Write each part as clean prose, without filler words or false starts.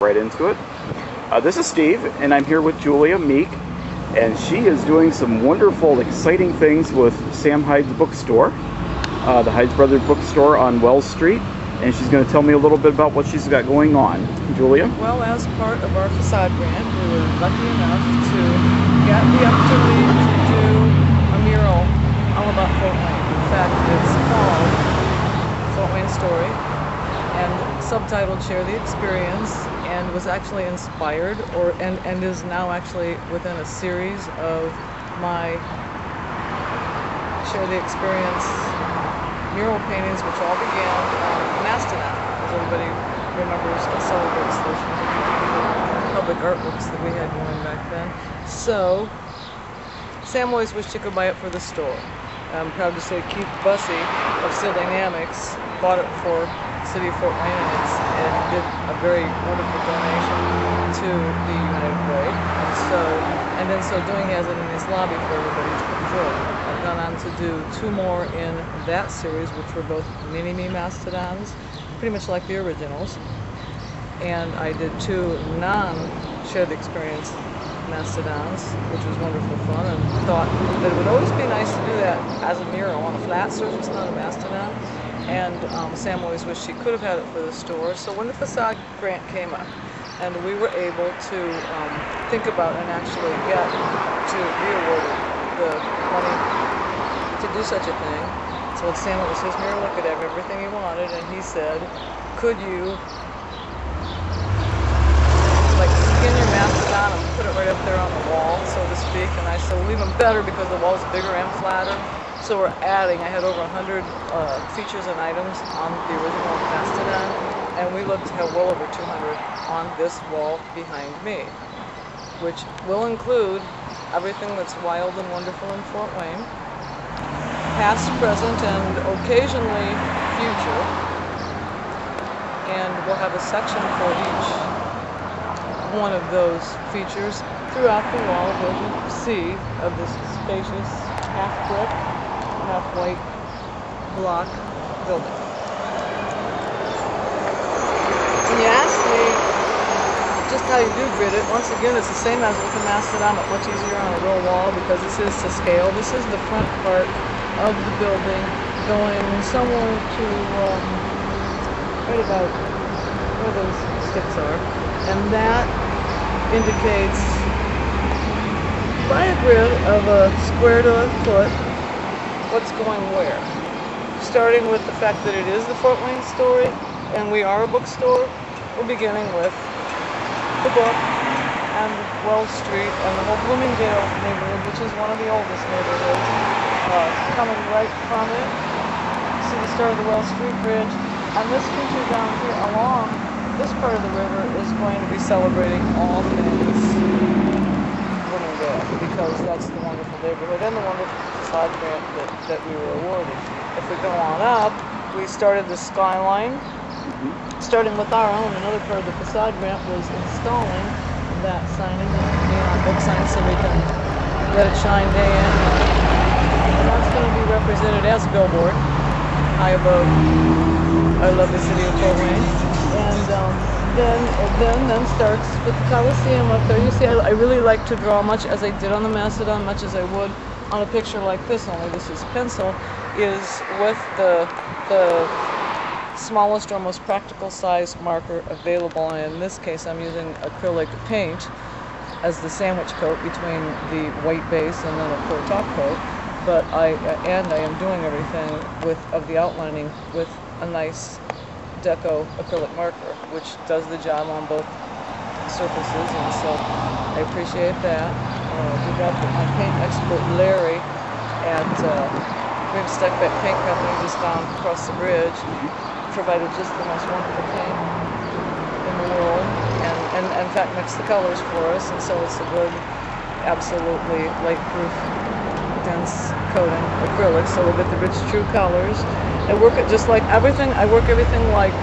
Right into it. This is Steve, and I'm here with Julia Meek, and she is doing some wonderful, exciting things with Sam Hyde's bookstore, the Hyde Brothers bookstore on Wells Street, and she's going to tell me a little bit about what she's got going on. Julia? Well, as part of our facade grant, we were lucky enough to get the opportunity to do a mural all about Fort Wayne. In fact, it's called Fort Wayne Story, and subtitled Share the Experience, and was actually inspired and is now actually within a series of my Share the Experience mural paintings, which all began on Mastodon, as everybody remembers and celebrates those public art books that we had going back then. So Sam always wished he could buy it for the store. I'm proud to say Keith Bussey of Steel Dynamics bought it for City of Fort Wayne, and did a very wonderful donation to the United Way. And then so doing, he has it in his lobby for everybody to enjoy. I've gone on to do two more in that series, which were both mini-me mastodons, pretty much like the originals. And I did two non-Share the Experience mastodons, which was wonderful fun, and thought that it would always be nice to do that as a mural on a flat surface, not a mastodon. And Sam always wished she could have had it for the store. So when the facade grant came up, and we were able to think about and actually get to be awarded the money to do such a thing, so Sam, it was his mural, he could have everything he wanted, and he said, could you like skin your mastodon and put it right up there on the wall, so to speak? And I said, well, even better, because the wall's bigger and flatter. So we're adding, I had over 100 features and items on the original mastodon, and we look to have well over 200 on this wall behind me, which will include everything that's wild and wonderful in Fort Wayne, past, present, and occasionally future. And we'll have a section for each one of those features throughout the wall, as you see, of this spacious half-brick, half-white block building. When you ask me just how you do grid it, once again, it's the same as with the mastodon, but much easier on a real wall, because this is to scale. This is the front part of the building, going somewhere to right about where those sticks are, and that indicates by a grid of a square to a foot what's going where. Starting with the fact that it is the Fort Wayne Story, and we are a bookstore, we're beginning with the book and Wells Street and the whole Bloomingdale neighborhood, which is one of the oldest neighborhoods. Coming right from it, see the start of the Wells Street Bridge, and this feature down here along this part of the river is going to be celebrating all things Bloomingdale, because that's the wonderful neighborhood and the wonderful facade grant that we were awarded. If we go on up, we started the skyline, starting with our own. Another part of the facade grant was installing that signage, neon book sign, so we can let it shine day in. And that's going to be represented as a billboard high above our lovely city of Fort Wayne. And then starts with the Coliseum up there. You see, I really like to draw, much as I did on the mastodon, much as I would on a picture like this, only this is pencil, is with the smallest or most practical size marker available. And in this case, I'm using acrylic paint as the sandwich coat between the white base and then a clear top coat. But I am doing everything of the outlining with a nice deco acrylic marker, which does the job on both surfaces, and so I appreciate that. We got my paint expert Larry at Stack Back Paint Company just down across the bridge, provided just the most wonderful paint in the world, and in fact mixed the colors for us, and so it's a good, absolutely light-proof, dense coating acrylic, so we'll get the rich true colors. I work it just like everything. I work everything like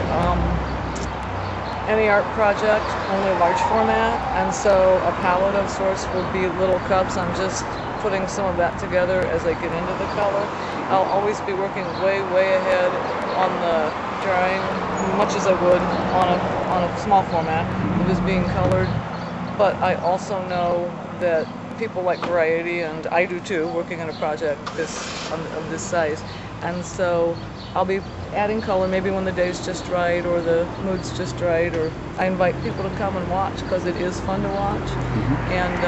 any art project, only large format, and so a palette of sorts will be little cups. I'm just putting some of that together as I get into the color. I'll always be working way ahead on the drawing, much as I would on a small format. it was being colored, but I also know that people like variety, and I do too, working on a project of this size. And so I'll be adding color maybe when the day's just right or the mood's just right, or I invite people to come and watch because it is fun to watch. And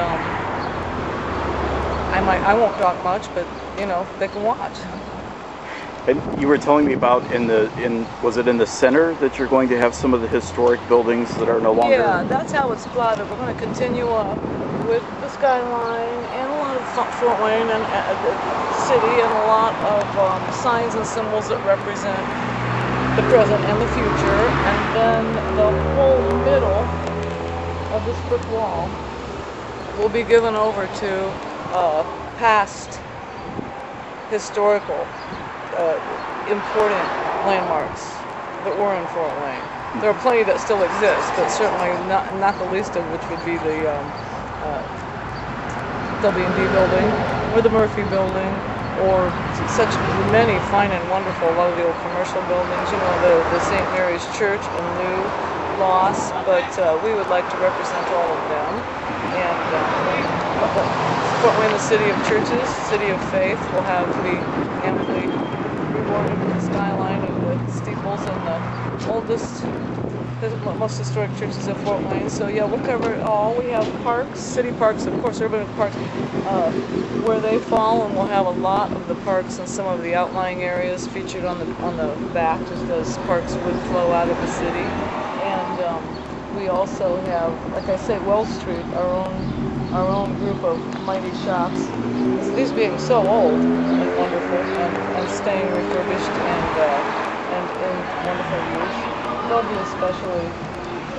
I won't talk much, but you know, they can watch. And you were telling me about was it in the center that you're going to have some of the historic buildings that are no longer? Yeah, that's how it's plotted. We're going to continue with the skyline and a lot of Fort Wayne and the city, and a lot of signs and symbols that represent the present and the future. And then the whole middle of this brick wall will be given over to past historical important landmarks that were in Fort Wayne. There are plenty that still exist, but certainly not the least of which would be the W&D building, or the Murphy building, or such many fine and wonderful, a lot of the old commercial buildings, you know, the St. Mary's Church and new loss, but we would like to represent all of them. And Fort Wayne, the city of churches, city of faith, will have to be amply rewarded with the skyline and the steeples and the oldest, most historic churches of Fort Wayne. So yeah, we'll cover it all. We have parks, city parks, of course, urban parks, where they fall, and we'll have a lot of the parks and some of the outlying areas featured on the back, just as parks would flow out of the city. And we also have, like I say, Wells Street, our own group of mighty shops. These being so old and wonderful and staying refurbished and in wonderful use, they'll be especially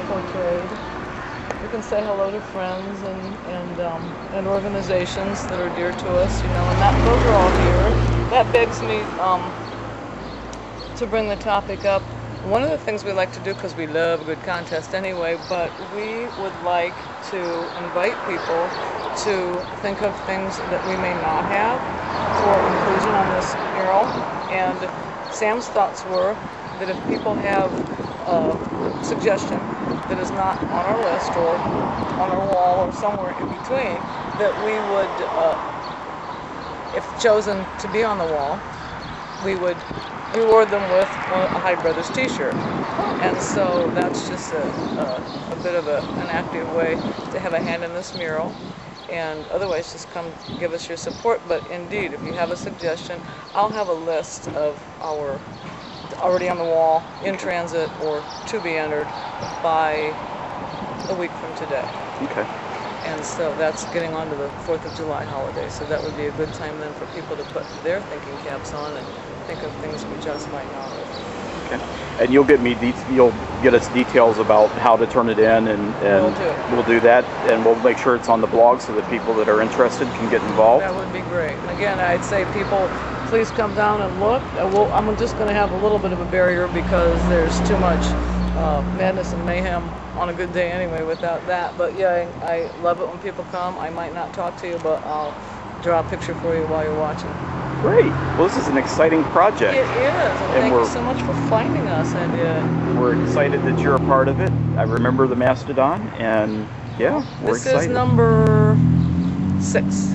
portrayed. We can say hello to friends and organizations that are dear to us, you know, and those are all here. That begs me to bring the topic up. One of the things we like to do, because we love a good contest anyway, but we would like to invite people to think of things that we may not have for inclusion on this mural. And Sam's thoughts were that if people have a suggestion that is not on our list or on our wall or somewhere in between, that we would, if chosen to be on the wall, we would reward them with a Hyde Brothers t-shirt. And so that's just a bit of an active way to have a hand in this mural. And otherwise, just come give us your support. But indeed, if you have a suggestion, I'll have a list of our already on the wall, in transit, or to be entered by a week from today. Okay. And so that's getting on to the 4th of July holiday. So that would be a good time then for people to put their thinking caps on and think of things we just might not have. Okay. And you'll get us details about how to turn it in, and we'll do that, and we'll make sure it's on the blog so that people that are interested can get involved. That would be great. And again, I'd say people, please come down and look. I'm just going to have a little bit of a barrier because there's too much madness and mayhem on a good day anyway without that. But yeah, I love it when people come. I might not talk to you, but I'll draw a picture for you while you're watching. Great. Well, this is an exciting project. It is, and thank you so much for finding us. We're excited that you're a part of it. I remember the Mastodon, and yeah, we're excited. This is number 6.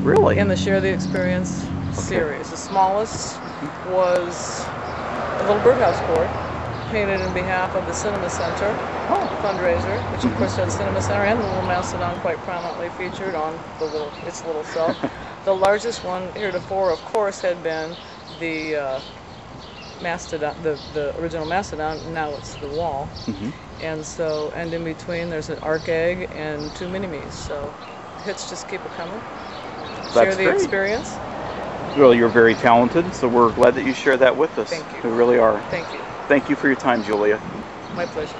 Really? In the Share the Experience series. The smallest was a little birdhouse board painted in behalf of the Cinema Center fundraiser, which of course had Cinema Center and the little Mastodon quite prominently featured on its little self. The largest one heretofore, of course, had been the Mastodon, the original Mastodon. Now it's the wall, and in between there's an Arc Egg and 2 mini-me's. So hits just keep it coming. Share the experience. Well, you're very talented, so we're glad that you share that with us. Thank you. We really are. Thank you. Thank you for your time, Julia. My pleasure.